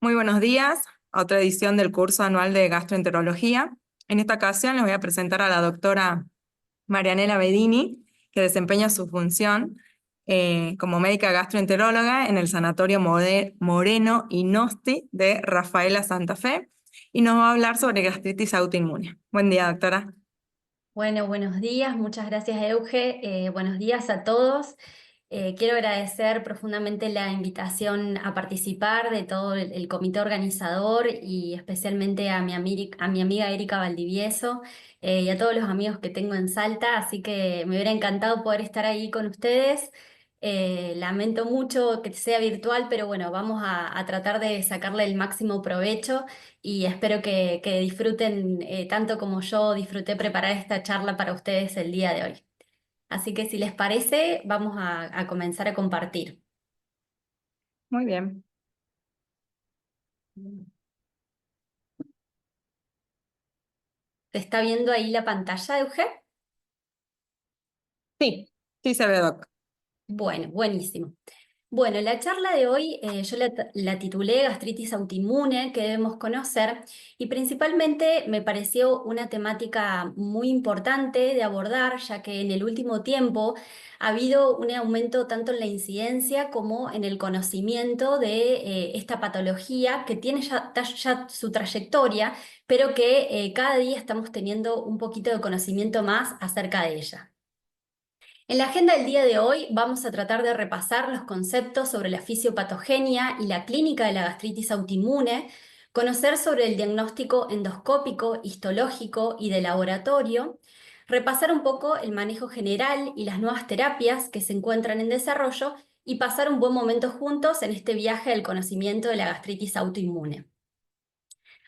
Muy buenos días a otra edición del curso anual de gastroenterología. En esta ocasión les voy a presentar a la doctora Marianela Bedini, que desempeña su función como médica gastroenteróloga en el Sanatorio Moreno y Nosti de Rafaela Santa Fe, y nos va a hablar sobre gastritis autoinmune. Buen día, doctora. Bueno, buenos días, muchas gracias Euge, buenos días a todos. Quiero agradecer profundamente la invitación a participar de todo el comité organizador y especialmente a a mi amiga Erika Valdivieso y a todos los amigos que tengo en Salta, así que me hubiera encantado poder estar ahí con ustedes. Lamento mucho que sea virtual, pero bueno, vamos a tratar de sacarle el máximo provecho y espero que disfruten tanto como yo disfruté preparar esta charla para ustedes el día de hoy. Así que si les parece, vamos a comenzar a compartir. Muy bien. ¿Se está viendo ahí la pantalla, Euge? Sí, sí se ve, doc. Bueno, buenísimo. Bueno, la charla de hoy yo la titulé Gastritis autoinmune, que debemos conocer, y principalmente me pareció una temática muy importante de abordar, ya que en el último tiempo ha habido un aumento tanto en la incidencia como en el conocimiento de esta patología que tiene ya su trayectoria, pero que cada día estamos teniendo un poquito de conocimiento más acerca de ella. En la agenda del día de hoy vamos a tratar de repasar los conceptos sobre la fisiopatogenia y la clínica de la gastritis autoinmune, conocer sobre el diagnóstico endoscópico, histológico y de laboratorio, repasar un poco el manejo general y las nuevas terapias que se encuentran en desarrollo y pasar un buen momento juntos en este viaje del conocimiento de la gastritis autoinmune.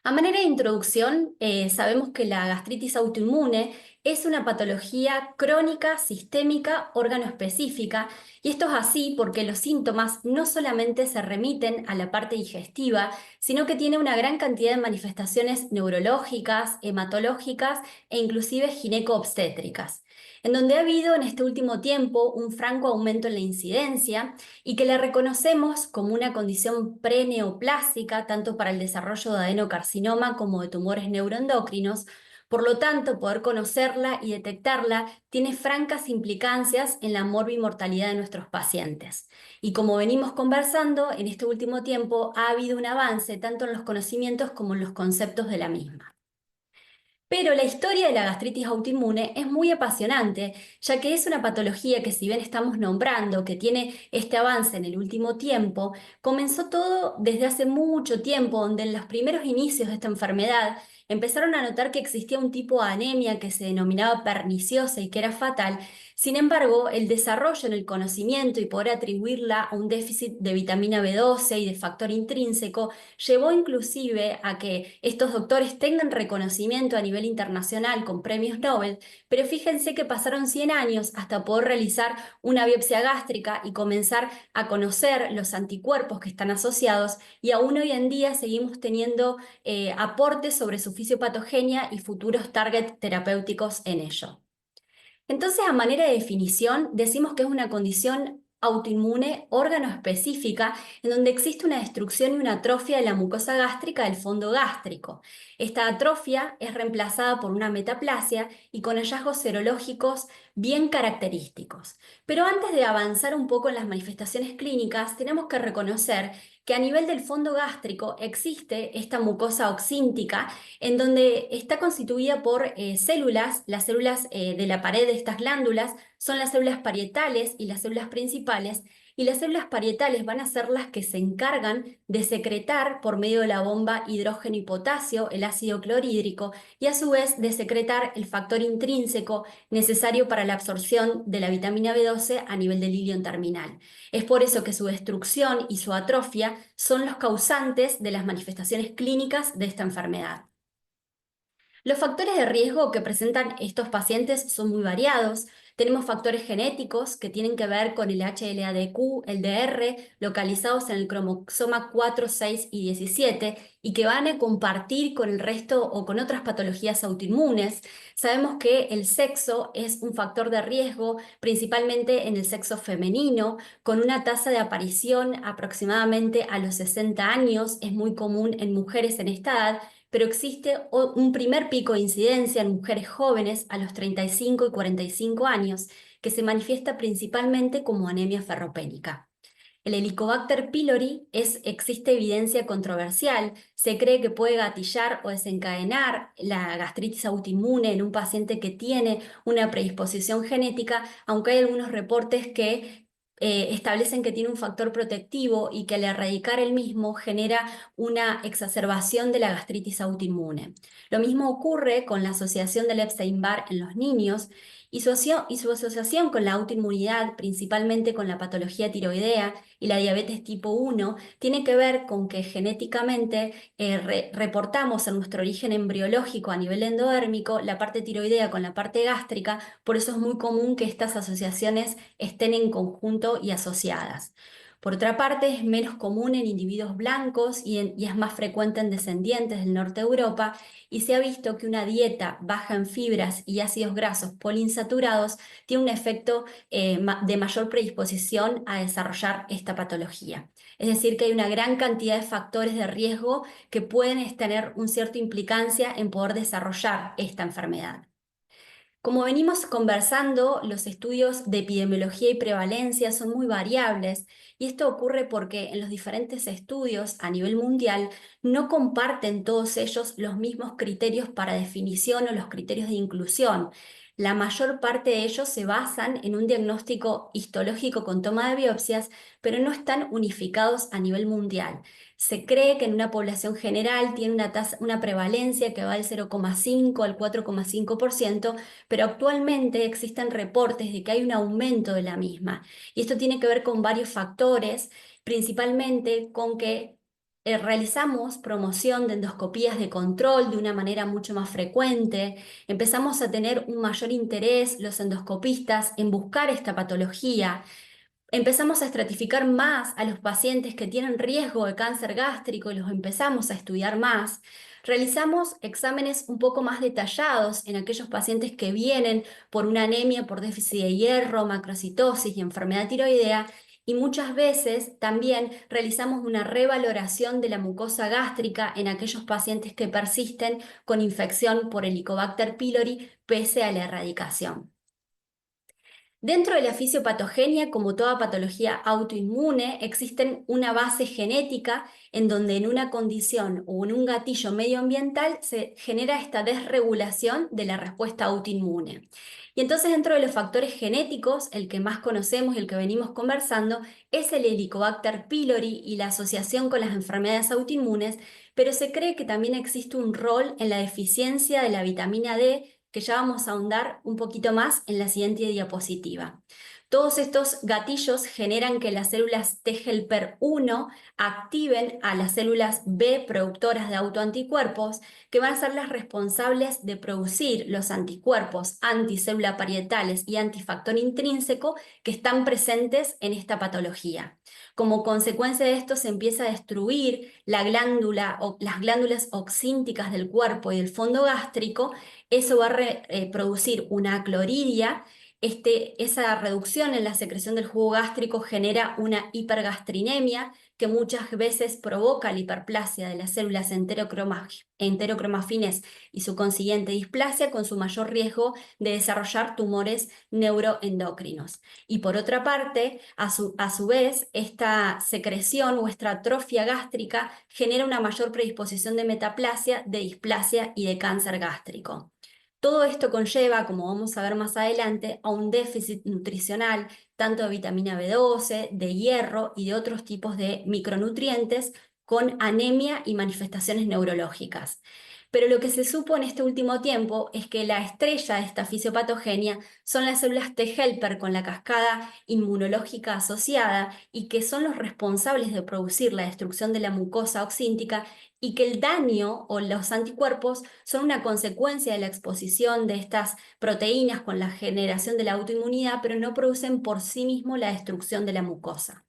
A manera de introducción, sabemos que la gastritis autoinmune es una patología crónica, sistémica, órgano específica, y esto es así porque los síntomas no solamente se remiten a la parte digestiva, sino que tiene una gran cantidad de manifestaciones neurológicas, hematológicas e inclusive gineco-obstétricas, en donde ha habido en este último tiempo un franco aumento en la incidencia y que la reconocemos como una condición preneoplásica tanto para el desarrollo de adenocarcinoma como de tumores neuroendocrinos. Por lo tanto, poder conocerla y detectarla tiene francas implicancias en la morbimortalidad de nuestros pacientes. Y como venimos conversando, en este último tiempo ha habido un avance tanto en los conocimientos como en los conceptos de la misma. Pero la historia de la gastritis autoinmune es muy apasionante, ya que es una patología que si bien estamos nombrando que tiene este avance en el último tiempo, comenzó todo desde hace mucho tiempo, donde en los primeros inicios de esta enfermedad empezaron a notar que existía un tipo de anemia que se denominaba perniciosa y que era fatal. Sin embargo, el desarrollo en el conocimiento y poder atribuirla a un déficit de vitamina B12 y de factor intrínseco llevó inclusive a que estos doctores tengan reconocimiento a nivel internacional con premios Nobel, pero fíjense que pasaron 100 años hasta poder realizar una biopsia gástrica y comenzar a conocer los anticuerpos que están asociados, y aún hoy en día seguimos teniendo aportes sobre su fisiopatogenia y futuros target terapéuticos en ello. Entonces, a manera de definición, decimos que es una condición autoinmune órgano específica en donde existe una destrucción y una atrofia de la mucosa gástrica del fondo gástrico. Esta atrofia es reemplazada por una metaplasia y con hallazgos serológicos bien característicos. Pero antes de avanzar un poco en las manifestaciones clínicas, tenemos que reconocer que a nivel del fondo gástrico existe esta mucosa oxíntica en donde está constituida por células. Las células de la pared de estas glándulas son las células parietales y las células principales, y las células parietales van a ser las que se encargan de secretar por medio de la bomba hidrógeno y potasio el ácido clorhídrico, y a su vez de secretar el factor intrínseco necesario para la absorción de la vitamina B12 a nivel del ilion terminal. Es por eso que su destrucción y su atrofia son los causantes de las manifestaciones clínicas de esta enfermedad. Los factores de riesgo que presentan estos pacientes son muy variados. Tenemos factores genéticos que tienen que ver con el HLA-DQ, el DR, localizados en el cromosoma 4, 6 y 17, y que van a compartir con el resto o con otras patologías autoinmunes. Sabemos que el sexo es un factor de riesgo, principalmente en el sexo femenino, con una tasa de aparición aproximadamente a los 60 años, es muy común en mujeres en esta edad, pero existe un primer pico de incidencia en mujeres jóvenes a los 35 y 45 años, que se manifiesta principalmente como anemia ferropénica. El Helicobacter pylori existe evidencia controversial. Se cree que puede gatillar o desencadenar la gastritis autoinmune en un paciente que tiene una predisposición genética, aunque hay algunos reportes que establecen que tiene un factor protectivo y que al erradicar el mismo genera una exacerbación de la gastritis autoinmune. Lo mismo ocurre con la asociación del Epstein-Barr en los niños y su asociación con la autoinmunidad, principalmente con la patología tiroidea y la diabetes tipo 1, tiene que ver con que genéticamente reportamos en nuestro origen embriológico a nivel endodérmico la parte tiroidea con la parte gástrica, por eso es muy común que estas asociaciones estén en conjunto y asociadas. Por otra parte, es menos común en individuos blancos y es más frecuente en descendientes del norte de Europa, y se ha visto que una dieta baja en fibras y ácidos grasos poliinsaturados tiene un efecto de mayor predisposición a desarrollar esta patología. Es decir, que hay una gran cantidad de factores de riesgo que pueden tener una cierta implicancia en poder desarrollar esta enfermedad. Como venimos conversando, los estudios de epidemiología y prevalencia son muy variables, y esto ocurre porque en los diferentes estudios a nivel mundial no comparten todos ellos los mismos criterios para definición o los criterios de inclusión. La mayor parte de ellos se basan en un diagnóstico histológico con toma de biopsias, pero no están unificados a nivel mundial. Se cree que en una población general tiene una prevalencia que va del 0,5 al 4,5%, pero actualmente existen reportes de que hay un aumento de la misma. Y esto tiene que ver con varios factores, principalmente con que realizamos promoción de endoscopías de control de una manera mucho más frecuente, empezamos a tener un mayor interés los endoscopistas en buscar esta patología. Empezamos a estratificar más a los pacientes que tienen riesgo de cáncer gástrico y los empezamos a estudiar más. Realizamos exámenes un poco más detallados en aquellos pacientes que vienen por una anemia por déficit de hierro, macrocitosis y enfermedad tiroidea. Y muchas veces también realizamos una revaloración de la mucosa gástrica en aquellos pacientes que persisten con infección por Helicobacter pylori pese a la erradicación. Dentro de la fisiopatogenia, como toda patología autoinmune, existen una base genética en donde en una condición o en un gatillo medioambiental se genera esta desregulación de la respuesta autoinmune. Y entonces dentro de los factores genéticos, el que más conocemos y el que venimos conversando es el Helicobacter pylori y la asociación con las enfermedades autoinmunes, pero se cree que también existe un rol en la deficiencia de la vitamina D, que ya vamos a ahondar un poquito más en la siguiente diapositiva. Todos estos gatillos generan que las células T helper 1 activen a las células B productoras de autoanticuerpos, que van a ser las responsables de producir los anticuerpos anticélula parietales y antifactor intrínseco que están presentes en esta patología. Como consecuencia de esto se empieza a destruir la glándula o las glándulas oxínticas del cuerpo y del fondo gástrico. Eso va a producir una cloridia. Esa reducción en la secreción del jugo gástrico genera una hipergastrinemia que muchas veces provoca la hiperplasia de las células enterocromafines y su consiguiente displasia, con su mayor riesgo de desarrollar tumores neuroendocrinos. Y por otra parte, a su vez, esta secreción o esta atrofia gástrica genera una mayor predisposición de metaplasia, de displasia y de cáncer gástrico. Todo esto conlleva, como vamos a ver más adelante, a un déficit nutricional, tanto de vitamina B12, de hierro y de otros tipos de micronutrientes, con anemia y manifestaciones neurológicas. Pero lo que se supo en este último tiempo es que la estrella de esta fisiopatogenia son las células T helper con la cascada inmunológica asociada y que son los responsables de producir la destrucción de la mucosa oxíntica, y que el daño o los anticuerpos son una consecuencia de la exposición de estas proteínas con la generación de la autoinmunidad, pero no producen por sí mismo la destrucción de la mucosa.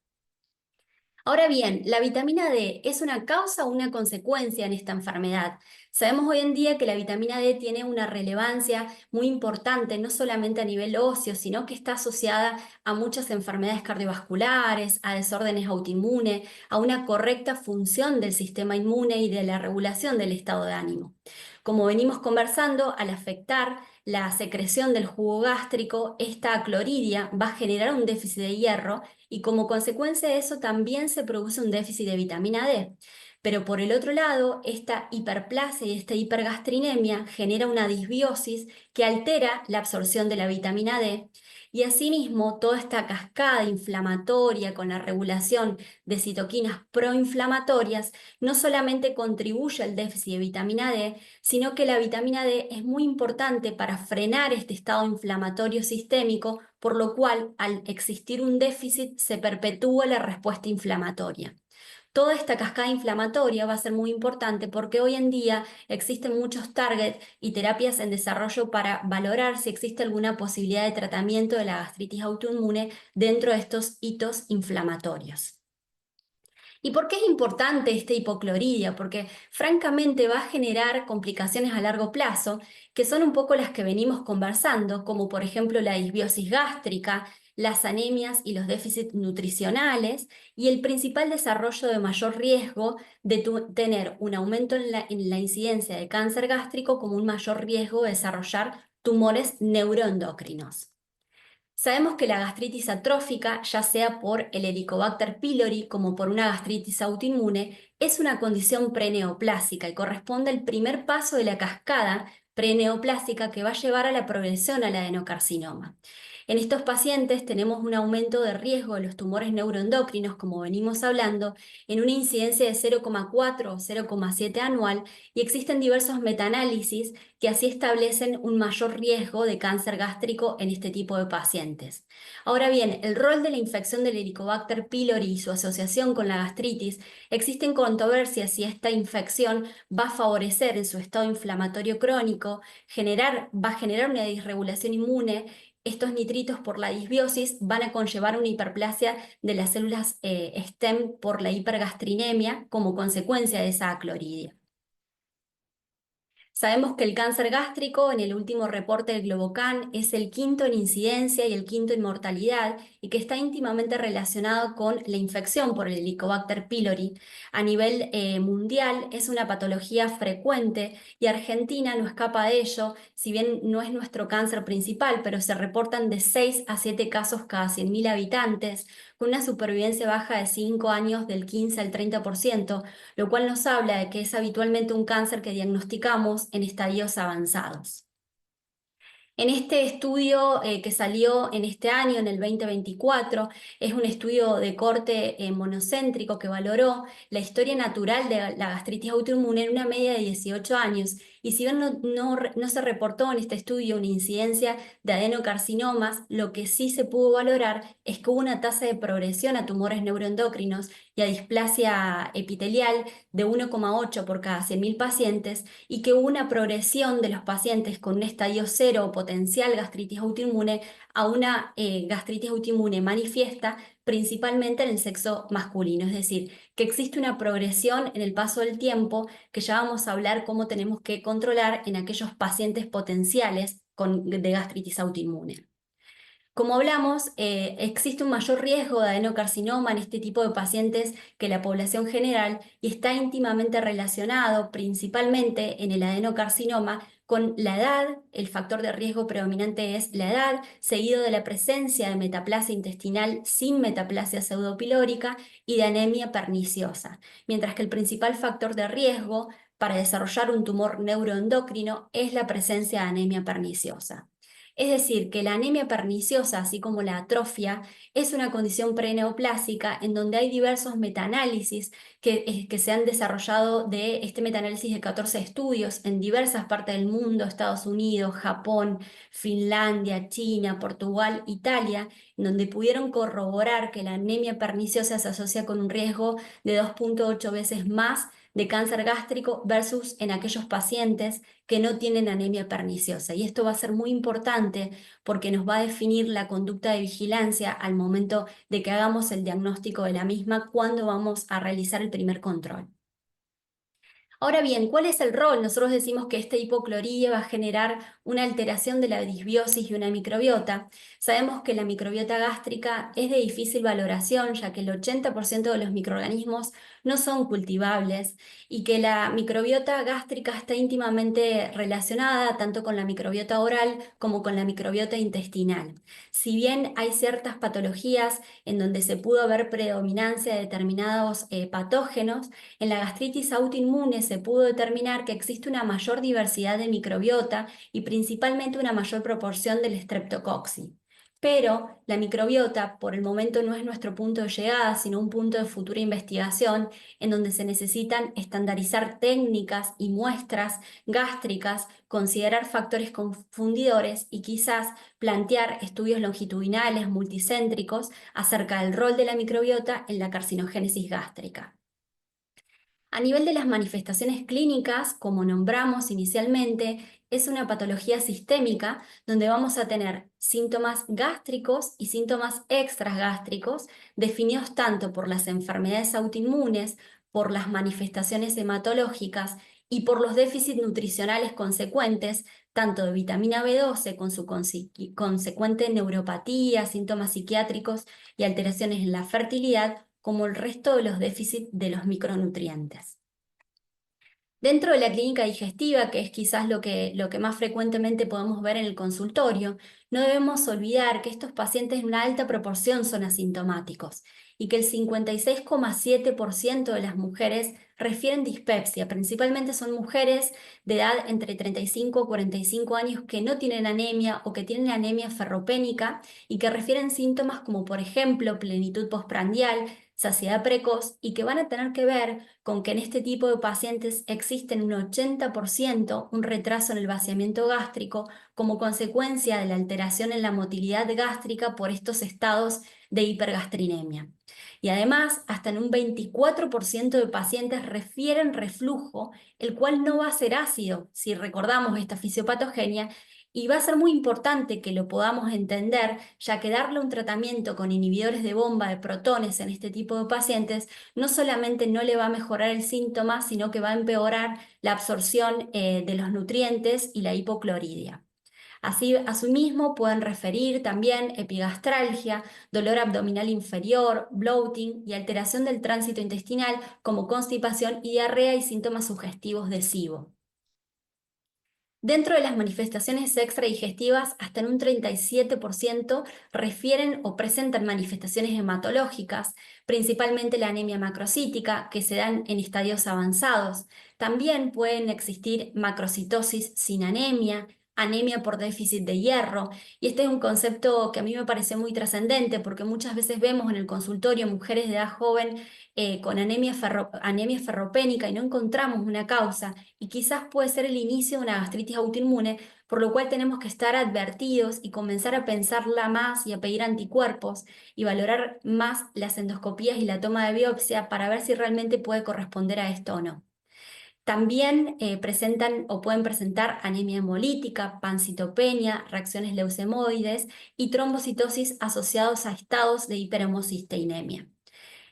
Ahora bien, ¿la vitamina D es una causa o una consecuencia en esta enfermedad? Sabemos hoy en día que la vitamina D tiene una relevancia muy importante, no solamente a nivel óseo, sino que está asociada a muchas enfermedades cardiovasculares, a desórdenes autoinmunes, a una correcta función del sistema inmune y de la regulación del estado de ánimo. Como venimos conversando, al afectar la secreción del jugo gástrico, esta cloridia va a generar un déficit de hierro y como consecuencia de eso también se produce un déficit de vitamina D. Pero por el otro lado, esta hiperplasia y esta hipergastrinemia genera una disbiosis que altera la absorción de la vitamina D, y asimismo toda esta cascada inflamatoria con la regulación de citoquinas proinflamatorias no solamente contribuye al déficit de vitamina D, sino que la vitamina D es muy importante para frenar este estado inflamatorio sistémico, por lo cual al existir un déficit se perpetúa la respuesta inflamatoria. Toda esta cascada inflamatoria va a ser muy importante porque hoy en día existen muchos targets y terapias en desarrollo para valorar si existe alguna posibilidad de tratamiento de la gastritis autoinmune dentro de estos hitos inflamatorios. ¿Y por qué es importante esta hipocloridia? Porque francamente va a generar complicaciones a largo plazo, que son un poco las que venimos conversando, como por ejemplo la disbiosis gástrica, las anemias y los déficits nutricionales, y el principal desarrollo de mayor riesgo de tener un aumento en la incidencia de cáncer gástrico, como un mayor riesgo de desarrollar tumores neuroendocrinos. Sabemos que la gastritis atrófica, ya sea por el Helicobacter pylori como por una gastritis autoinmune, es una condición preneoplásica y corresponde al primer paso de la cascada preneoplásica que va a llevar a la progresión al adenocarcinoma. En estos pacientes tenemos un aumento de riesgo de los tumores neuroendocrinos, como venimos hablando, en una incidencia de 0,4 o 0,7 anual, y existen diversos metaanálisis que así establecen un mayor riesgo de cáncer gástrico en este tipo de pacientes. Ahora bien, el rol de la infección del Helicobacter pylori y su asociación con la gastritis, existen controversias si esta infección va a favorecer en su estado inflamatorio crónico, va a generar una disregulación inmune. Estos nitritos por la disbiosis van a conllevar una hiperplasia de las células stem por la hipergastrinemia como consecuencia de esa acloridia. Sabemos que el cáncer gástrico en el último reporte del Globocan es el quinto en incidencia y el quinto en mortalidad, y que está íntimamente relacionado con la infección por el Helicobacter pylori. A nivel mundial es una patología frecuente y Argentina no escapa de ello, si bien no es nuestro cáncer principal, pero se reportan de 6 a 7 casos cada 100.000 habitantes, con una supervivencia baja de 5 años del 15 al 30%, lo cual nos habla de que es habitualmente un cáncer que diagnosticamos en estadios avanzados. En este estudio que salió en este año, en el 2024, es un estudio de corte monocéntrico que valoró la historia natural de la gastritis autoinmune en una media de 18 años. Y si bien no se reportó en este estudio una incidencia de adenocarcinomas, lo que sí se pudo valorar es que hubo una tasa de progresión a tumores neuroendocrinos y a displasia epitelial de 1,8 por cada 100.000 pacientes, y que hubo una progresión de los pacientes con un estadio 0 o potencial gastritis autoinmune a una gastritis autoinmune manifiesta, principalmente en el sexo masculino. Es decir, que existe una progresión en el paso del tiempo, que ya vamos a hablar cómo tenemos que controlar en aquellos pacientes potenciales de gastritis autoinmune. Como hablamos, existe un mayor riesgo de adenocarcinoma en este tipo de pacientes que la población general, y está íntimamente relacionado principalmente en el adenocarcinoma con la edad. El factor de riesgo predominante es la edad, seguido de la presencia de metaplasia intestinal sin metaplasia pseudopilórica y de anemia perniciosa, mientras que el principal factor de riesgo para desarrollar un tumor neuroendocrino es la presencia de anemia perniciosa. Es decir, que la anemia perniciosa, así como la atrofia, es una condición preneoplásica en donde hay diversos metaanálisis que se han desarrollado de este metaanálisis de 14 estudios en diversas partes del mundo, Estados Unidos, Japón, Finlandia, China, Portugal, Italia, en donde pudieron corroborar que la anemia perniciosa se asocia con un riesgo de 2,8 veces más de cáncer gástrico versus en aquellos pacientes que no tienen anemia perniciosa. Y esto va a ser muy importante porque nos va a definir la conducta de vigilancia al momento de que hagamos el diagnóstico de la misma cuando vamos a realizar el primer control. Ahora bien, ¿cuál es el rol? Nosotros decimos que este hipocloridria va a generar una alteración de la disbiosis y una microbiota. Sabemos que la microbiota gástrica es de difícil valoración, ya que el 80% de los microorganismos no son cultivables y que la microbiota gástrica está íntimamente relacionada tanto con la microbiota oral como con la microbiota intestinal. Si bien hay ciertas patologías en donde se pudo ver predominancia de determinados patógenos, en la gastritis autoinmune se pudo determinar que existe una mayor diversidad de microbiota y principalmente una mayor proporción del Streptococcus. Pero la microbiota por el momento no es nuestro punto de llegada, sino un punto de futura investigación en donde se necesitan estandarizar técnicas y muestras gástricas, considerar factores confundidores y quizás plantear estudios longitudinales multicéntricos acerca del rol de la microbiota en la carcinogénesis gástrica. A nivel de las manifestaciones clínicas, como nombramos inicialmente, es una patología sistémica donde vamos a tener síntomas gástricos y síntomas extragástricos definidos tanto por las enfermedades autoinmunes, por las manifestaciones hematológicas y por los déficits nutricionales consecuentes, tanto de vitamina B12 con su consecuente neuropatía, síntomas psiquiátricos y alteraciones en la fertilidad, como el resto de los déficits de los micronutrientes. Dentro de la clínica digestiva, que es quizás lo que más frecuentemente podemos ver en el consultorio, no debemos olvidar que estos pacientes en una alta proporción son asintomáticos y que el 56,7% de las mujeres refieren dispepsia. Principalmente son mujeres de edad entre 35 y 45 años que no tienen anemia o que tienen anemia ferropénica y que refieren síntomas como por ejemplo plenitud postprandial, saciedad precoz y que van a tener que ver con que en este tipo de pacientes existe en un 80% un retraso en el vaciamiento gástrico como consecuencia de la alteración en la motilidad gástrica por estos estados de hipergastrinemia. Y además, hasta en un 24% de pacientes refieren reflujo, el cual no va a ser ácido, si recordamos esta fisiopatogenia, y va a ser muy importante que lo podamos entender, ya que darle un tratamiento con inhibidores de bomba de protones en este tipo de pacientes no solamente no le va a mejorar el síntoma, sino que va a empeorar la absorción de los nutrientes y la hipocloridia. Así, asimismo, pueden referir también epigastralgia, dolor abdominal inferior, bloating y alteración del tránsito intestinal como constipación y diarrea y síntomas sugestivos de SIBO. Dentro de las manifestaciones extradigestivas, hasta en un 37% refieren o presentan manifestaciones hematológicas, principalmente la anemia macrocítica, que se dan en estadios avanzados. También pueden existir macrocitosis sin anemia, anemia por déficit de hierro, y este es un concepto que a mí me parece muy trascendente porque muchas veces vemos en el consultorio mujeres de edad joven con anemia ferropénica y no encontramos una causa y quizás puede ser el inicio de una gastritis autoinmune, por lo cual tenemos que estar advertidos y comenzar a pensarla más y a pedir anticuerpos y valorar más las endoscopías y la toma de biopsia para ver si realmente puede corresponder a esto o no. También presentan o pueden presentar anemia hemolítica, pancitopenia, reacciones leucemoides y trombocitosis asociados a estados de hiperhemocisteinemia.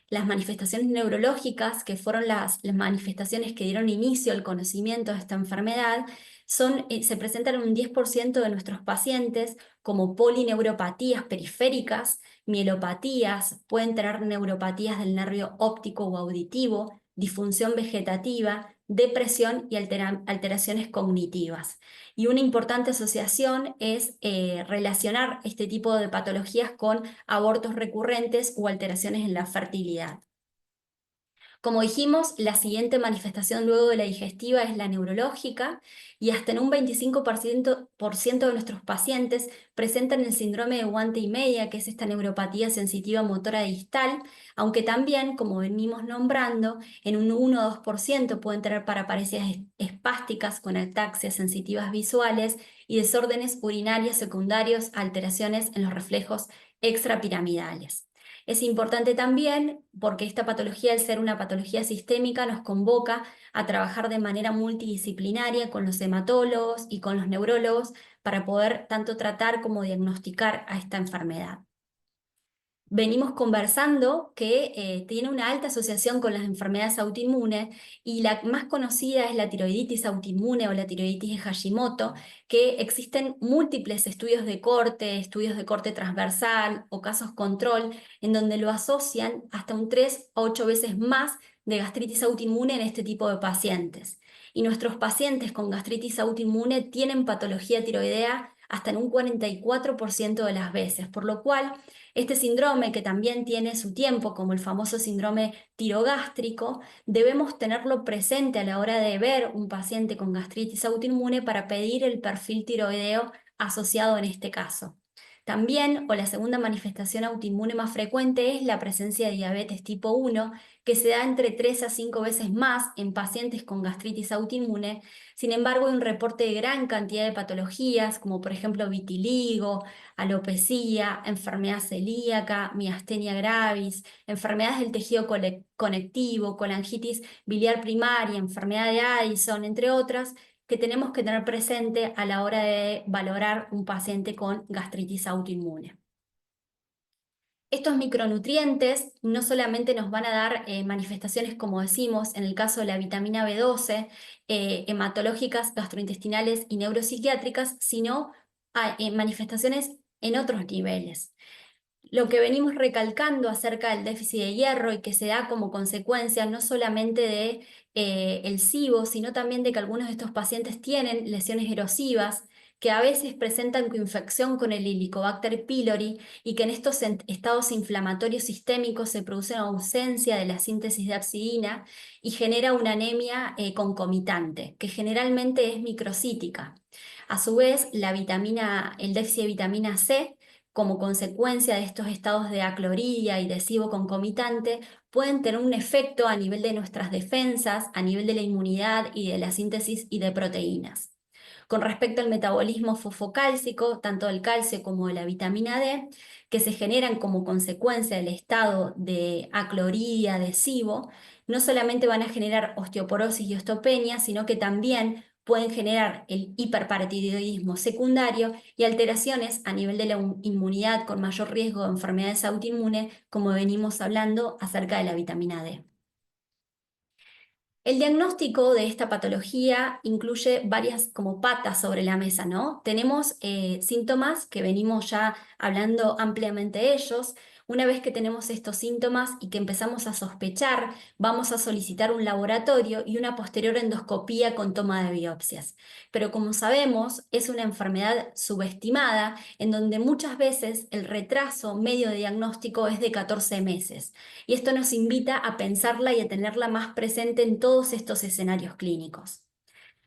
Las manifestaciones neurológicas, que fueron las manifestaciones que dieron inicio al conocimiento de esta enfermedad, se presentan en un 10% de nuestros pacientes como polineuropatías periféricas, mielopatías, pueden tener neuropatías del nervio óptico o auditivo, disfunción vegetativa, depresión y alteraciones cognitivas. Y una importante asociación es relacionar este tipo de patologías con abortos recurrentes o alteraciones en la fertilidad. Como dijimos, la siguiente manifestación luego de la digestiva es la neurológica y hasta en un 25% de nuestros pacientes presentan el síndrome de guante y media, que es esta neuropatía sensitiva motora distal, aunque también, como venimos nombrando, en un 1 o 2% pueden tener paraparesias espásticas con ataxias sensitivas visuales y desórdenes urinarios secundarios a alteraciones en los reflejos extrapiramidales. Es importante también porque esta patología, al ser una patología sistémica, nos convoca a trabajar de manera multidisciplinaria con los hematólogos y con los neurólogos para poder tanto tratar como diagnosticar a esta enfermedad. Venimos conversando que tiene una alta asociación con las enfermedades autoinmunes y la más conocida es la tiroiditis autoinmune o la tiroiditis de Hashimoto, que existen múltiples estudios de corte transversal o casos control, en donde lo asocian hasta un 3 a 8 veces más de gastritis autoinmune en este tipo de pacientes. Y nuestros pacientes con gastritis autoinmune tienen patología tiroidea hasta en un 44% de las veces, por lo cual este síndrome, que también tiene su tiempo, como el famoso síndrome tirogástrico, debemos tenerlo presente a la hora de ver un paciente con gastritis autoinmune para pedir el perfil tiroideo asociado en este caso. También, o la segunda manifestación autoinmune más frecuente, es la presencia de diabetes tipo 1, que se da entre 3 a 5 veces más en pacientes con gastritis autoinmune. Sin embargo, hay un reporte de gran cantidad de patologías, como por ejemplo vitiligo, alopecia, enfermedad celíaca, miastenia gravis, enfermedades del tejido conectivo, colangitis biliar primaria, enfermedad de Addison, entre otras, que tenemos que tener presente a la hora de valorar un paciente con gastritis autoinmune. Estos micronutrientes no solamente nos van a dar manifestaciones, como decimos, en el caso de la vitamina B12, hematológicas, gastrointestinales y neuropsiquiátricas, sino manifestaciones en otros niveles. Lo que venimos recalcando acerca del déficit de hierro y que se da como consecuencia no solamente de el SIBO, sino también de que algunos de estos pacientes tienen lesiones erosivas, que a veces presentan coinfección con el Helicobacter pylori y que en estos estados inflamatorios sistémicos se produce una ausencia de la síntesis de abscindina y genera una anemia concomitante, que generalmente es microcítica. A su vez, el déficit de vitamina C, como consecuencia de estos estados de acloridria y de SIBO concomitante, pueden tener un efecto a nivel de nuestras defensas, a nivel de la inmunidad y de la síntesis y de proteínas. Con respecto al metabolismo fosfocálcico, tanto del calcio como de la vitamina D, que se generan como consecuencia del estado de acloridria, de SIBO, no solamente van a generar osteoporosis y osteopenia, sino que también pueden generar el hiperparatiroidismo secundario y alteraciones a nivel de la inmunidad con mayor riesgo de enfermedades autoinmunes, como venimos hablando acerca de la vitamina D. El diagnóstico de esta patología incluye varias como patas sobre la mesa, ¿no? Tenemos síntomas que venimos ya hablando ampliamente de ellos. Una vez que tenemos estos síntomas y que empezamos a sospechar, vamos a solicitar un laboratorio y una posterior endoscopía con toma de biopsias. Pero como sabemos, es una enfermedad subestimada en donde muchas veces el retraso medio de diagnóstico es de 14 meses. Y esto nos invita a pensarla y a tenerla más presente en todos estos escenarios clínicos.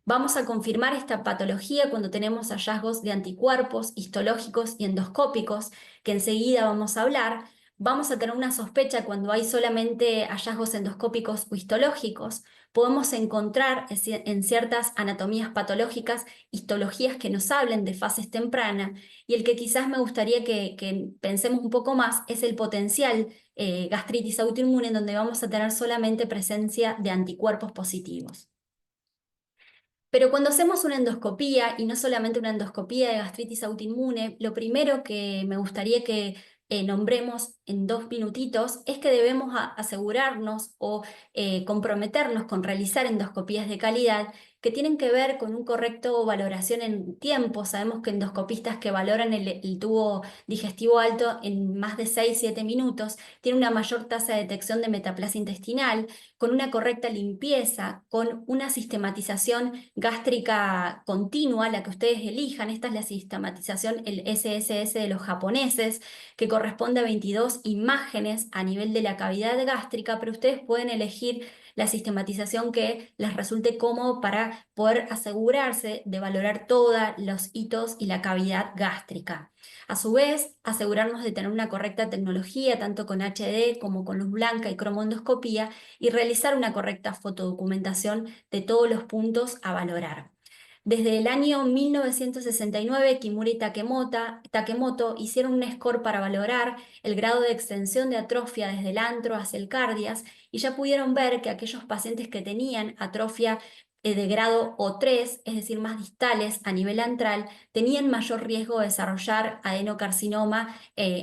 Vamos a confirmar esta patología cuando tenemos hallazgos de anticuerpos histológicos y endoscópicos, que enseguida vamos a hablar. Vamos a tener una sospecha cuando hay solamente hallazgos endoscópicos o histológicos. Podemos encontrar en ciertas anatomías patológicas histologías que nos hablen de fases tempranas, y el que quizás me gustaría que pensemos un poco más es el potencial gastritis autoinmune, en donde vamos a tener solamente presencia de anticuerpos positivos. Pero cuando hacemos una endoscopía, y no solamente una endoscopía de gastritis autoinmune, lo primero que me gustaría que nombremos en 2 minutitos es que debemos asegurarnos o comprometernos con realizar endoscopías de calidad que tienen que ver con un correcto valoración en tiempo. Sabemos que endoscopistas que valoran el tubo digestivo alto en más de 6-7 minutos tienen una mayor tasa de detección de metaplasia intestinal, con una correcta limpieza, con una sistematización gástrica continua, la que ustedes elijan. Esta es la sistematización, el SSS de los japoneses, que corresponde a 22 imágenes a nivel de la cavidad gástrica, pero ustedes pueden elegir la sistematización que les resulte cómodo para poder asegurarse de valorar todos los hitos y la cavidad gástrica. A su vez, asegurarnos de tener una correcta tecnología, tanto con HD como con luz blanca y cromoendoscopía, y realizar una correcta fotodocumentación de todos los puntos a valorar. Desde el año 1969, Kimura y Takemoto hicieron un score para valorar el grado de extensión de atrofia desde el antro hacia el cardias, y ya pudieron ver que aquellos pacientes que tenían atrofia de grado O3, es decir, más distales a nivel antral, tenían mayor riesgo de desarrollar adenocarcinoma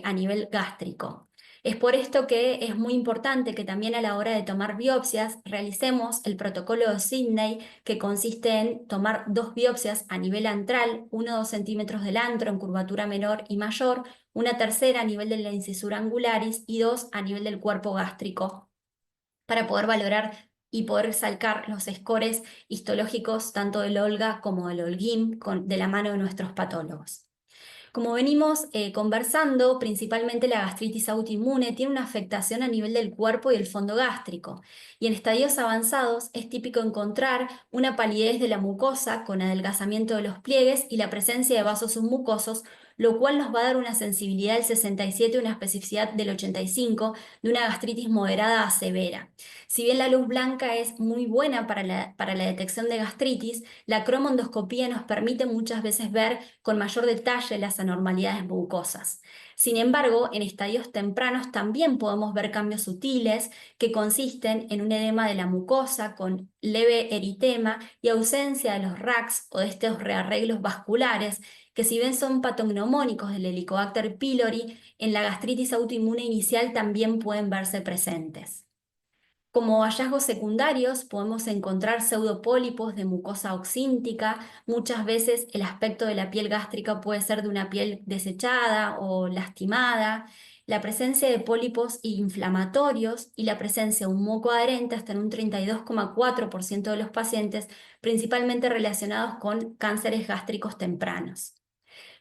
a nivel gástrico. Es por esto que es muy importante que también a la hora de tomar biopsias realicemos el protocolo de Sydney, que consiste en tomar 2 biopsias a nivel antral, 1 o 2 centímetros del antro en curvatura menor y mayor, una tercera a nivel de la incisura angularis y 2 a nivel del cuerpo gástrico, para poder valorar y poder sacar los scores histológicos tanto del Olga como del Holguín de la mano de nuestros patólogos. Como venimos conversando, principalmente la gastritis autoinmune tiene una afectación a nivel del cuerpo y el fondo gástrico, y en estadios avanzados es típico encontrar una palidez de la mucosa con adelgazamiento de los pliegues y la presencia de vasos submucosos, lo cual nos va a dar una sensibilidad del 67 y una especificidad del 85 de una gastritis moderada a severa. Si bien la luz blanca es muy buena para la detección de gastritis, la cromoendoscopía nos permite muchas veces ver con mayor detalle las anormalidades mucosas. Sin embargo, en estadios tempranos también podemos ver cambios sutiles que consisten en un edema de la mucosa con leve eritema y ausencia de los RACs o de estos rearreglos vasculares, que si bien son patognomónicos del Helicobacter pylori, en la gastritis autoinmune inicial también pueden verse presentes. Como hallazgos secundarios podemos encontrar pseudopólipos de mucosa oxíntica. Muchas veces el aspecto de la piel gástrica puede ser de una piel desechada o lastimada, la presencia de pólipos inflamatorios y la presencia de un moco adherente hasta en un 32,4% de los pacientes, principalmente relacionados con cánceres gástricos tempranos.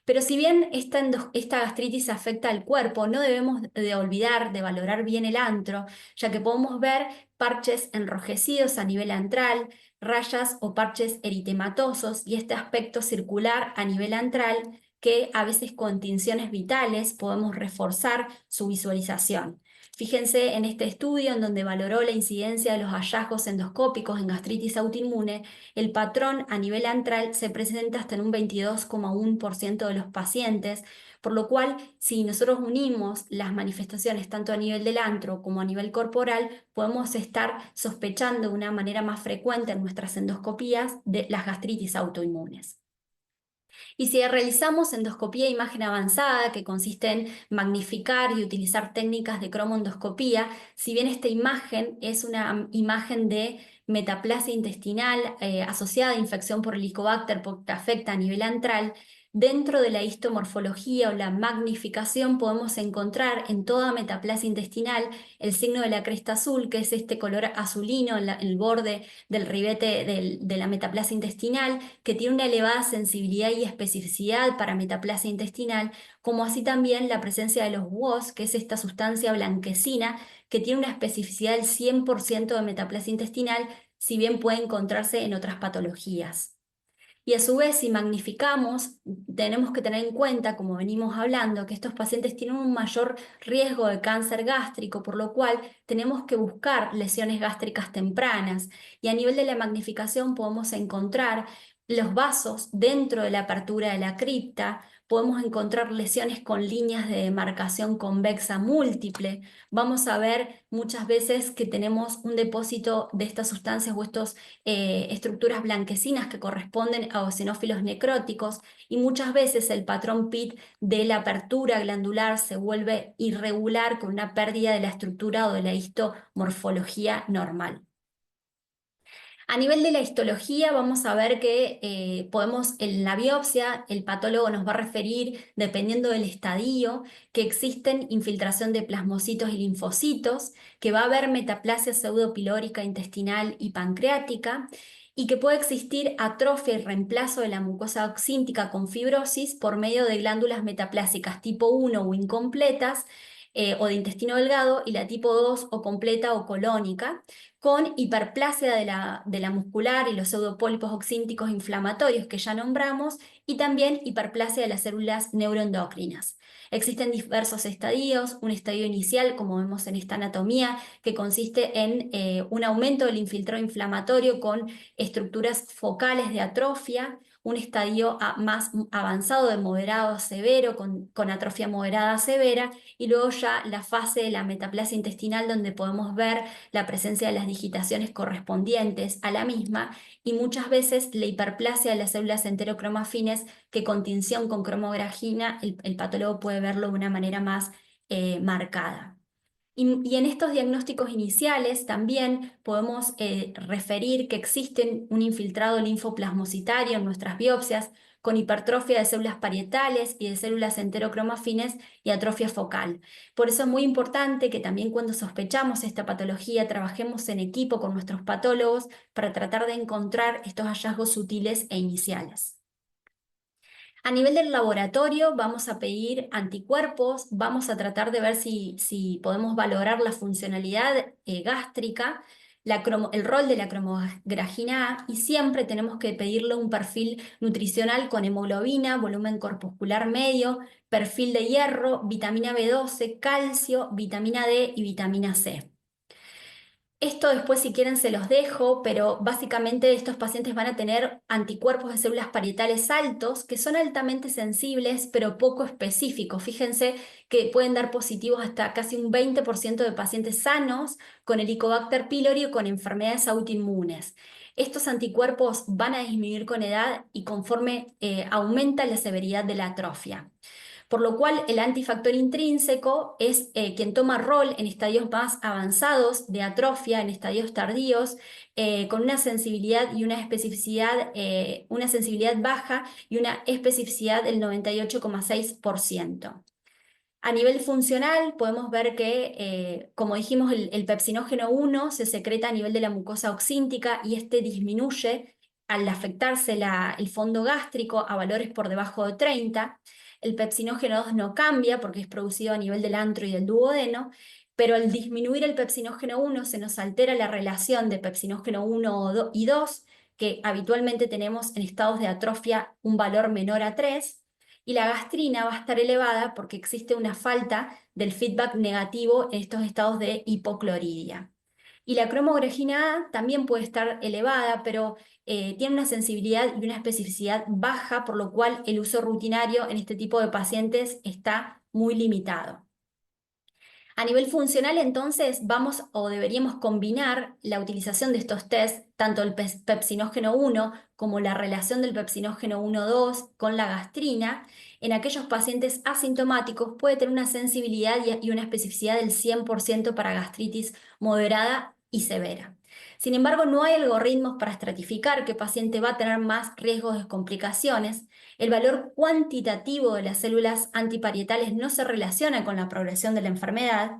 Pero si bien esta gastritis afecta al cuerpo, no debemos de olvidar de valorar bien el antro, ya que podemos ver parches enrojecidos a nivel antral, rayas o parches eritematosos y este aspecto circular a nivel antral, que a veces con tinciones vitales podemos reforzar su visualización. Fíjense en este estudio en donde valoró la incidencia de los hallazgos endoscópicos en gastritis autoinmune. El patrón a nivel antral se presenta hasta en un 22,1% de los pacientes, por lo cual si nosotros unimos las manifestaciones tanto a nivel del antro como a nivel corporal, podemos estar sospechando de una manera más frecuente en nuestras endoscopías de las gastritis autoinmunes. Y si realizamos endoscopía de imagen avanzada, que consiste en magnificar y utilizar técnicas de cromoendoscopía, si bien esta imagen es una imagen de metaplasia intestinal asociada a infección por Helicobacter porque afecta a nivel antral, dentro de la histomorfología o la magnificación podemos encontrar en toda metaplasia intestinal el signo de la cresta azul, que es este color azulino en el borde del ribete de la metaplasia intestinal, que tiene una elevada sensibilidad y especificidad para metaplasia intestinal, como así también la presencia de los WOS, que es esta sustancia blanquecina que tiene una especificidad del 100% de metaplasia intestinal, si bien puede encontrarse en otras patologías. Y a su vez, si magnificamos, tenemos que tener en cuenta, como venimos hablando, que estos pacientes tienen un mayor riesgo de cáncer gástrico, por lo cual tenemos que buscar lesiones gástricas tempranas. Y a nivel de la magnificación podemos encontrar los vasos dentro de la apertura de la cripta, podemos encontrar lesiones con líneas de demarcación convexa múltiple. Vamos a ver muchas veces que tenemos un depósito de estas sustancias o estos estructuras blanquecinas que corresponden a eosinófilos necróticos, y muchas veces el patrón PIT de la apertura glandular se vuelve irregular con una pérdida de la estructura o de la histomorfología normal. A nivel de la histología, vamos a ver que podemos, en la biopsia, el patólogo nos va a referir, dependiendo del estadio, que existen infiltración de plasmocitos y linfocitos, que va a haber metaplasia pseudopilórica intestinal y pancreática, y que puede existir atrofia y reemplazo de la mucosa oxíntica con fibrosis por medio de glándulas metaplásicas tipo 1 o incompletas, o de intestino delgado, y la tipo 2 o completa o colónica, con hiperplasia de la muscular y los pseudopólipos oxínticos inflamatorios que ya nombramos, y también hiperplasia de las células neuroendocrinas. Existen diversos estadios, un estadio inicial, como vemos en esta anatomía, que consiste en un aumento del infiltrado inflamatorio con estructuras focales de atrofia, un estadio más avanzado de moderado a severo, con atrofia moderada a severa, y luego ya la fase de la metaplasia intestinal, donde podemos ver la presencia de las digitaciones correspondientes a la misma, y muchas veces la hiperplasia de las células enterocromafines, que con tinción con cromogragina el patólogo puede verlo de una manera más marcada. Y en estos diagnósticos iniciales también podemos referir que existe un infiltrado linfoplasmocitario en nuestras biopsias, con hipertrofia de células parietales y de células enterocromafines y atrofia focal. Por eso es muy importante que también, cuando sospechamos esta patología, trabajemos en equipo con nuestros patólogos para tratar de encontrar estos hallazgos sutiles e iniciales. A nivel del laboratorio vamos a pedir anticuerpos, vamos a tratar de ver si podemos valorar la funcionalidad gástrica, el rol de la cromogragina A, y siempre tenemos que pedirle un perfil nutricional con hemoglobina, volumen corpuscular medio, perfil de hierro, vitamina B12, calcio, vitamina D y vitamina C. Esto después, si quieren, se los dejo, pero básicamente estos pacientes van a tener anticuerpos de células parietales altos, que son altamente sensibles, pero poco específicos. Fíjense que pueden dar positivos hasta casi un 20% de pacientes sanos con Helicobacter pylori o con enfermedades autoinmunes. Estos anticuerpos van a disminuir con edad y conforme aumenta la severidad de la atrofia. Por lo cual, el antifactor intrínseco es quien toma rol en estadios más avanzados de atrofia, en estadios tardíos, con una sensibilidad y una sensibilidad baja y una especificidad del 98,6%. A nivel funcional, podemos ver que, como dijimos, el pepsinógeno 1 se secreta a nivel de la mucosa oxíntica, y este disminuye al afectarse el fondo gástrico a valores por debajo de 30. El pepsinógeno 2 no cambia porque es producido a nivel del antro y del duodeno, pero al disminuir el pepsinógeno 1 se nos altera la relación de pepsinógeno 1 y 2, que habitualmente tenemos en estados de atrofia un valor menor a 3, y la gastrina va a estar elevada porque existe una falta del feedback negativo en estos estados de hipocloridia. Y la cromogragina A también puede estar elevada, pero tiene una sensibilidad y una especificidad baja, por lo cual el uso rutinario en este tipo de pacientes está muy limitado. A nivel funcional, entonces, vamos o deberíamos combinar la utilización de estos test, tanto el pepsinógeno 1 como la relación del pepsinógeno 1,2 con la gastrina. En aquellos pacientes asintomáticos puede tener una sensibilidad y una especificidad del 100% para gastritis moderada y severa. Sin embargo, no hay algoritmos para estratificar qué paciente va a tener más riesgos de complicaciones. El valor cuantitativo de las células antiparietales no se relaciona con la progresión de la enfermedad,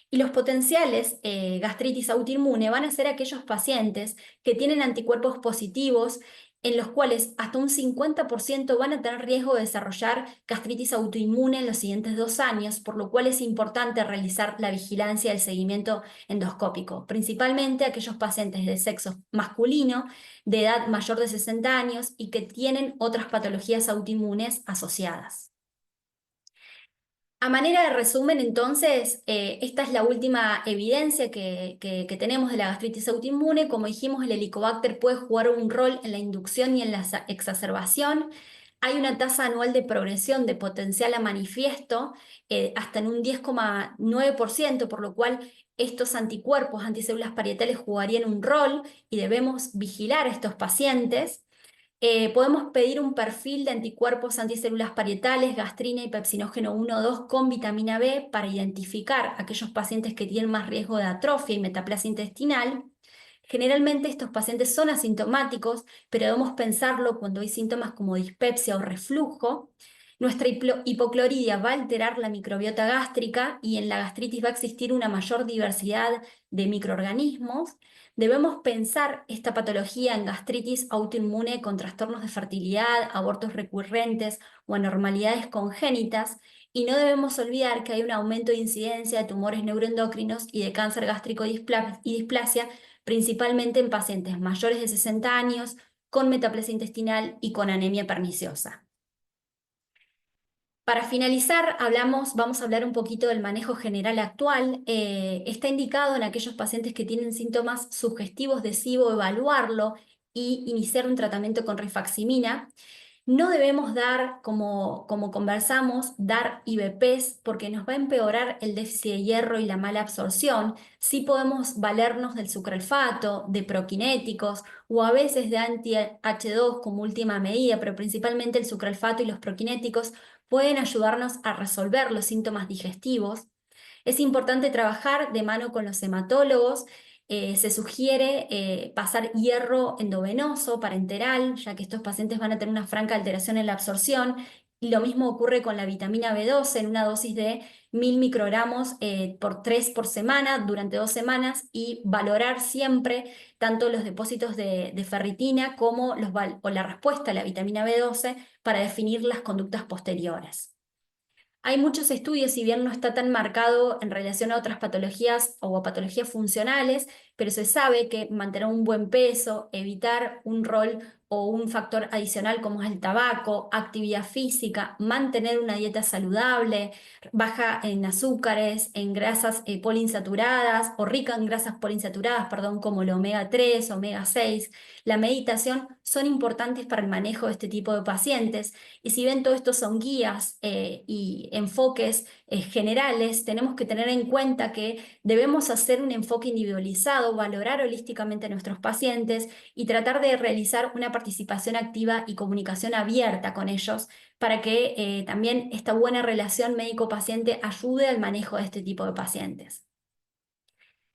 y los potenciales gastritis autoinmune van a ser aquellos pacientes que tienen anticuerpos positivos, en los cuales hasta un 50% van a tener riesgo de desarrollar gastritis autoinmune en los siguientes 2 años, por lo cual es importante realizar la vigilancia y el seguimiento endoscópico, principalmente aquellos pacientes de sexo masculino, de edad mayor de 60 años y que tienen otras patologías autoinmunes asociadas. A manera de resumen, entonces, esta es la última evidencia que tenemos de la gastritis autoinmune. Como dijimos, el Helicobacter puede jugar un rol en la inducción y en la exacerbación. Hay una tasa anual de progresión de potencial a manifiesto hasta en un 10,9%, por lo cual estos anticuerpos anticélulas parietales jugarían un rol y debemos vigilar a estos pacientes. Podemos pedir un perfil de anticuerpos anticélulas parietales, gastrina y pepsinógeno 1,2 con vitamina B para identificar aquellos pacientes que tienen más riesgo de atrofia y metaplasia intestinal. Generalmente estos pacientes son asintomáticos, pero debemos pensarlo cuando hay síntomas como dispepsia o reflujo. Nuestra hipocloridia va a alterar la microbiota gástrica y en la gastritis va a existir una mayor diversidad de microorganismos. Debemos pensar esta patología en gastritis autoinmune con trastornos de fertilidad, abortos recurrentes o anormalidades congénitas, y no debemos olvidar que hay un aumento de incidencia de tumores neuroendocrinos y de cáncer gástrico y displasia, principalmente en pacientes mayores de 60 años, con metaplasia intestinal y con anemia perniciosa. Para finalizar, vamos a hablar un poquito del manejo general actual. Está indicado en aquellos pacientes que tienen síntomas sugestivos de SIBO evaluarlo y iniciar un tratamiento con rifaximina. No debemos dar, como conversamos, dar IVPs porque nos va a empeorar el déficit de hierro y la mala absorción. Sí podemos valernos del sucralfato, de proquinéticos o a veces de anti-H2 como última medida, pero principalmente el sucralfato y los proquinéticos pueden ayudarnos a resolver los síntomas digestivos. Es importante trabajar de mano con los hematólogos. Se sugiere pasar hierro endovenoso parenteral, ya que estos pacientes van a tener una franca alteración en la absorción. Y lo mismo ocurre con la vitamina B12 en una dosis de 1000 microgramos por 3 por semana durante 2 semanas, y valorar siempre tanto los depósitos de ferritina como o la respuesta a la vitamina B12 para definir las conductas posteriores. Hay muchos estudios, si bien no está tan marcado en relación a otras patologías o a patologías funcionales, pero se sabe que mantener un buen peso, evitar un rol o un factor adicional como es el tabaco, actividad física, mantener una dieta saludable, baja en azúcares, en grasas poliinsaturadas o rica en grasas poliinsaturadas, perdón, como el omega 3, omega 6, la meditación son importantes para el manejo de este tipo de pacientes. Y si bien todo esto son guías y enfoques generales, tenemos que tener en cuenta que debemos hacer un enfoque individualizado, valorar holísticamente a nuestros pacientes y tratar de realizar una participación activa y comunicación abierta con ellos para que también esta buena relación médico-paciente ayude al manejo de este tipo de pacientes.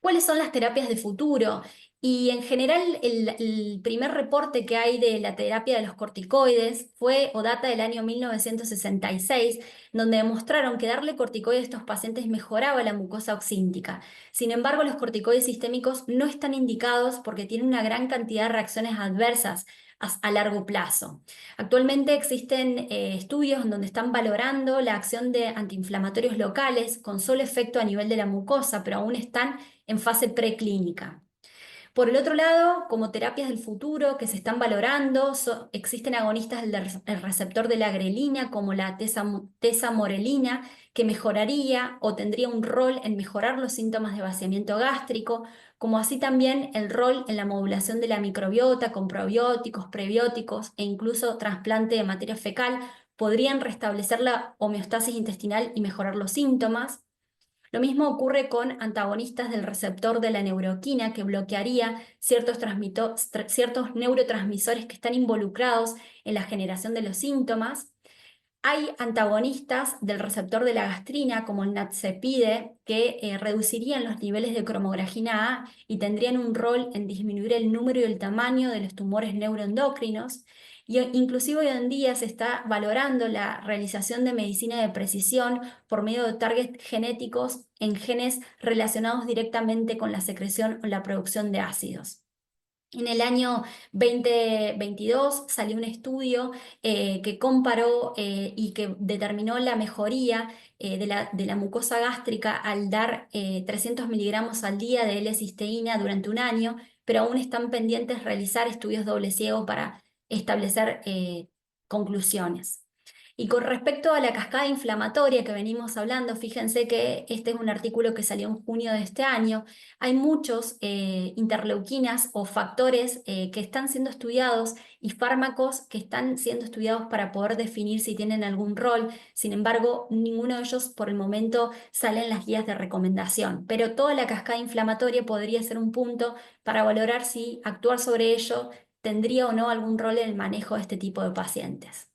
¿Cuáles son las terapias de futuro? Y en general el primer reporte que hay de la terapia de los corticoides fue o data del año 1966, donde demostraron que darle corticoides a estos pacientes mejoraba la mucosa oxíntica. Sin embargo, los corticoides sistémicos no están indicados porque tienen una gran cantidad de reacciones adversas a largo plazo. Actualmente existen estudios en donde están valorando la acción de antiinflamatorios locales con solo efecto a nivel de la mucosa, pero aún están en fase preclínica. Por el otro lado, como terapias del futuro que se están valorando, existen agonistas del receptor de la grelina, como la tesamorelina, que mejoraría o tendría un rol en mejorar los síntomas de vaciamiento gástrico, como así también el rol en la modulación de la microbiota con probióticos, prebióticos e incluso trasplante de materia fecal podrían restablecer la homeostasis intestinal y mejorar los síntomas. Lo mismo ocurre con antagonistas del receptor de la neuroquina, que bloquearía ciertos neurotransmisores que están involucrados en la generación de los síntomas. Hay antagonistas del receptor de la gastrina, como el natsepide, que reducirían los niveles de cromogragina A y tendrían un rol en disminuir el número y el tamaño de los tumores neuroendocrinos. Y inclusive hoy en día se está valorando la realización de medicina de precisión por medio de targets genéticos en genes relacionados directamente con la secreción o la producción de ácidos. En el año 2022 salió un estudio que comparó y que determinó la mejoría de la mucosa gástrica al dar 300 miligramos al día de L-cisteína durante un año, pero aún están pendientes realizar estudios doble ciego para establecer conclusiones. Y con respecto a la cascada inflamatoria que venimos hablando, fíjense que este es un artículo que salió en junio de este año. Hay muchos interleuquinas o factores que están siendo estudiados y fármacos que están siendo estudiados para poder definir si tienen algún rol. Sin embargo, ninguno de ellos por el momento sale en las guías de recomendación. Pero toda la cascada inflamatoria podría ser un punto para valorar si actuar sobre ello tendría o no algún rol en el manejo de este tipo de pacientes.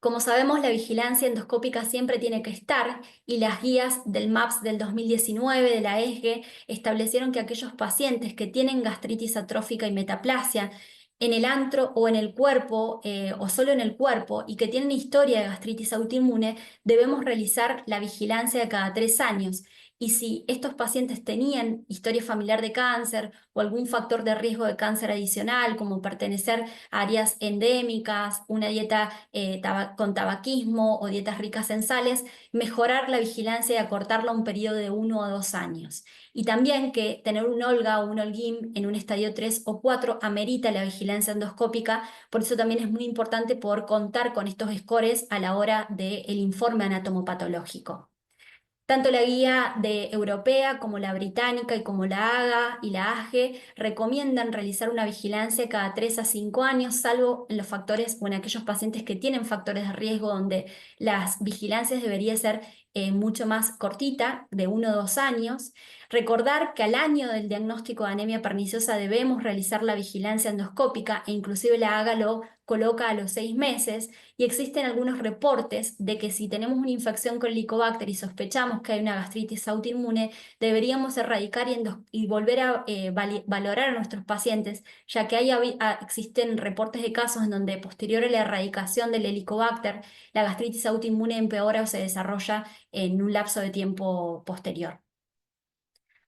Como sabemos, la vigilancia endoscópica siempre tiene que estar y las guías del MAPS del 2019 de la ESGE establecieron que aquellos pacientes que tienen gastritis atrófica y metaplasia en el antro o en el cuerpo o solo en el cuerpo y que tienen historia de gastritis autoinmune, debemos realizar la vigilancia de cada 3 años. Y si estos pacientes tenían historia familiar de cáncer o algún factor de riesgo de cáncer adicional, como pertenecer a áreas endémicas, una dieta con tabaquismo o dietas ricas en sales, mejorar la vigilancia y acortarla a un periodo de 1 o 2 años. Y también que tener un Olga o un Olguín en un estadio 3 o 4 amerita la vigilancia endoscópica, por eso también es muy importante poder contar con estos scores a la hora del informe anatomopatológico. Tanto la guía europea como la británica y como la AGA y la AGE recomiendan realizar una vigilancia cada 3 a 5 años, salvo en los factores o en aquellos pacientes que tienen factores de riesgo donde las vigilancias debería ser mucho más cortita, de 1 o 2 años. Recordar que al año del diagnóstico de anemia perniciosa debemos realizar la vigilancia endoscópica e inclusive la AGA lo coloca a los 6 meses. Y existen algunos reportes de que si tenemos una infección con Helicobacter y sospechamos que hay una gastritis autoinmune, deberíamos erradicar y volver a valorar a nuestros pacientes, ya que existen reportes de casos en donde posterior a la erradicación del Helicobacter, la gastritis autoinmune empeora o se desarrolla en un lapso de tiempo posterior.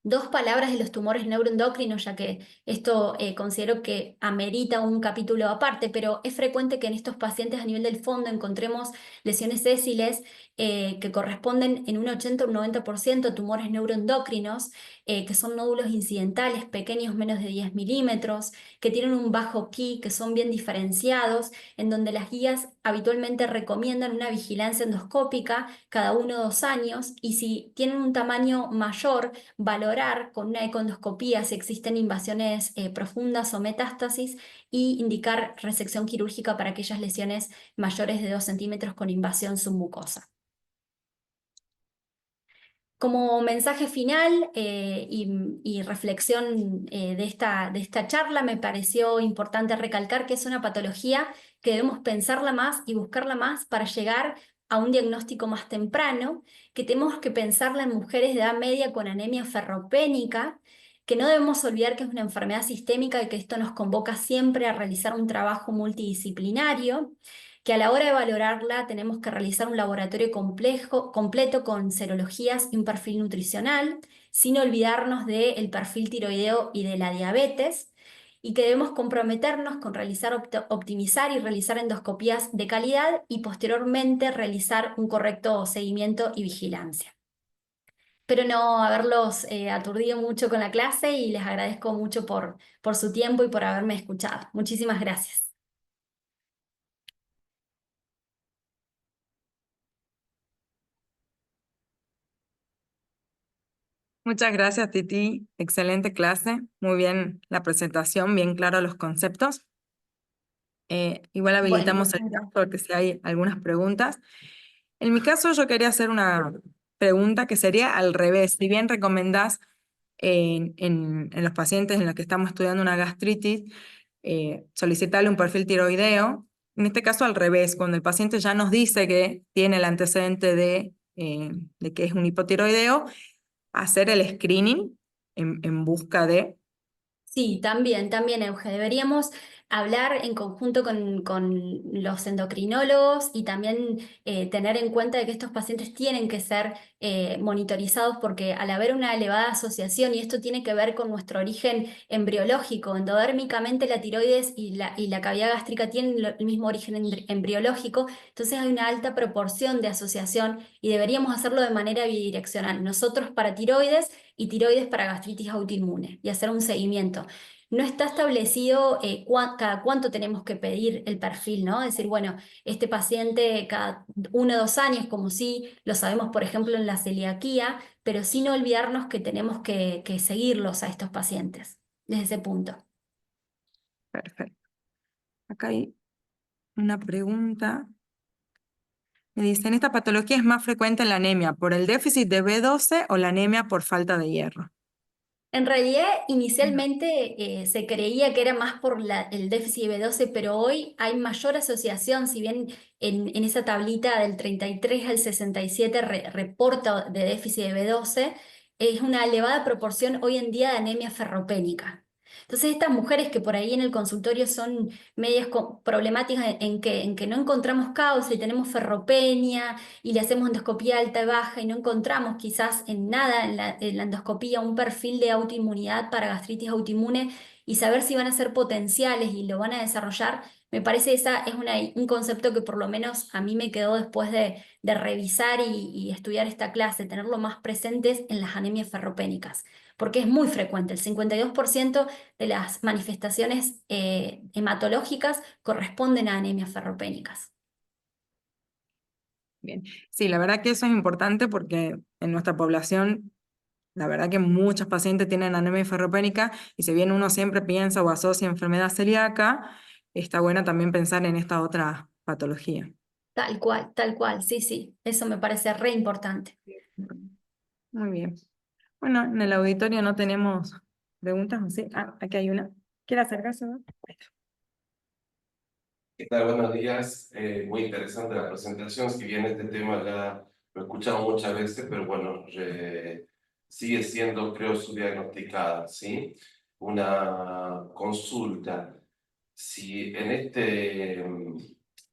2 palabras de los tumores neuroendocrinos, ya que esto considero que amerita un capítulo aparte, pero es frecuente que en estos pacientes a nivel del fondo encontremos lesiones sésiles que corresponden en un 80 o un 90% a tumores neuroendocrinos, que son nódulos incidentales pequeños, menos de 10 milímetros, que tienen un bajo Ki, que son bien diferenciados, en donde las guías habitualmente recomiendan una vigilancia endoscópica cada 1 o 2 años, y si tienen un tamaño mayor, valorar con una econdoscopía si existen invasiones profundas o metástasis y indicar resección quirúrgica para aquellas lesiones mayores de 2 centímetros con invasión submucosa. Como mensaje final y reflexión de esta charla, me pareció importante recalcar que es una patología que debemos pensarla más y buscarla más para llegar a un diagnóstico más temprano, que tenemos que pensarla en mujeres de edad media con anemia ferropénica, que no debemos olvidar que es una enfermedad sistémica y que esto nos convoca siempre a realizar un trabajo multidisciplinario, que a la hora de valorarla tenemos que realizar un laboratorio completo con serologías y un perfil nutricional, sin olvidarnos del perfil tiroideo y de la diabetes, y que debemos comprometernos con optimizar y realizar endoscopías de calidad y posteriormente realizar un correcto seguimiento y vigilancia. Espero no haberlos aturdido mucho con la clase y les agradezco mucho por su tiempo y por haberme escuchado. Muchísimas gracias. Muchas gracias, Titi. Excelente clase. Muy bien la presentación, bien claros los conceptos. Igual Bueno, habilitamos el muchas chat gracias. porque si hay algunas preguntas. En mi caso, yo quería hacer una pregunta que sería al revés. Si bien recomendás en los pacientes en los que estamos estudiando una gastritis, solicitarle un perfil tiroideo, en este caso al revés, cuando el paciente ya nos dice que tiene el antecedente de que es un hipotiroideo, hacer el screening en busca de... Sí, también, Euge. Deberíamos hablar en conjunto con los endocrinólogos y también tener en cuenta de que estos pacientes tienen que ser monitorizados porque al haber una elevada asociación, y esto tiene que ver con nuestro origen embriológico, endodérmicamente la tiroides y la cavidad gástrica tienen el mismo origen embriológico, entonces hay una alta proporción de asociación y deberíamos hacerlo de manera bidireccional. Nosotros para tiroides y tiroides para gastritis autoinmune y hacer un seguimiento. No está establecido cada cuánto tenemos que pedir el perfil, ¿no? Decir, bueno, este paciente cada 1 o 2 años, como sí lo sabemos, por ejemplo, en la celiaquía, pero sin olvidarnos que tenemos que seguirlos a estos pacientes desde ese punto. Perfecto. Acá hay una pregunta. Me dicen, ¿esta patología es más frecuente en la anemia por el déficit de B12 o la anemia por falta de hierro? En realidad, inicialmente se creía que era más por el déficit de B12, pero hoy hay mayor asociación, si bien en esa tablita del 33 al 67 reporta de déficit de B12, es una elevada proporción hoy en día de anemia ferropénica. Entonces, estas mujeres que por ahí en el consultorio son medias problemáticas en que no encontramos causa y tenemos ferropenia y le hacemos endoscopía alta y baja y no encontramos quizás en nada en la endoscopía un perfil de autoinmunidad para gastritis autoinmune y saber si van a ser potenciales y lo van a desarrollar, me parece esa es un concepto que por lo menos a mí me quedó después de revisar y estudiar esta clase, tenerlo más presentes en las anemias ferropénicas, porque es muy frecuente, el 52% de las manifestaciones hematológicas corresponden a anemias ferropénicas. Bien. Sí, la verdad que eso es importante porque en nuestra población, la verdad que muchos pacientes tienen anemia ferropénica y si bien uno siempre piensa o asocia enfermedad celíaca, está bueno también pensar en esta otra patología. Tal cual, sí, sí, eso me parece re importante. Muy bien. Bueno, en el auditorio no tenemos preguntas, ¿o sí? Ah, aquí hay una. ¿Quiere acercarse? ¿No? Ahí está. ¿Qué tal? Buenos días. Muy interesante la presentación. Si bien este tema ya lo he escuchado muchas veces, pero bueno, sigue siendo, creo, subdiagnosticada, ¿sí? Una consulta. Si en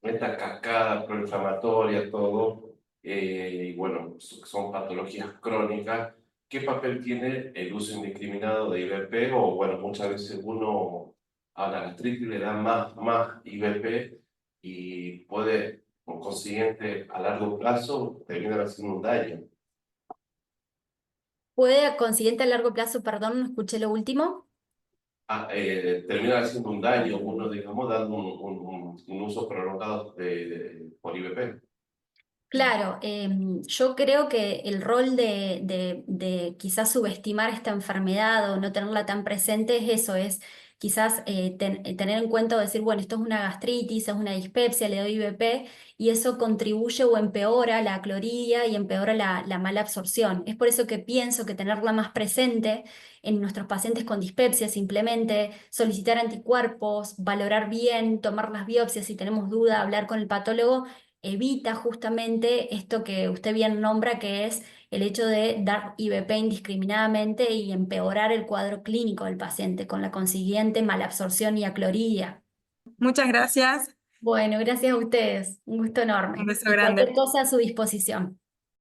esta cascada proinflamatoria, todo, y bueno, son patologías crónicas, ¿qué papel tiene el uso indiscriminado de IVP? O bueno, muchas veces uno a la gastritis le da más IVP y puede, por consiguiente, a largo plazo, terminar haciendo un daño. ¿Puede, consiguiente a largo plazo, perdón, no escuché lo último? Terminar haciendo un daño, uno, digamos, dando un uso prolongado por IVP. Claro, yo creo que el rol de quizás subestimar esta enfermedad o no tenerla tan presente es eso, es quizás tener en cuenta o decir, bueno, esto es una gastritis, es una dispepsia, le doy IVP y eso contribuye o empeora la clorhydria y empeora la mala absorción. Es por eso que pienso que tenerla más presente en nuestros pacientes con dispepsia, simplemente solicitar anticuerpos, valorar bien, tomar las biopsias si tenemos duda, hablar con el patólogo evita justamente esto que usted bien nombra, que es el hecho de dar IVP indiscriminadamente y empeorar el cuadro clínico del paciente, con la consiguiente malabsorción y acloridia. Muchas gracias. Bueno, gracias a ustedes, un gusto Un enorme. beso Y cualquier grande. cosa a su disposición.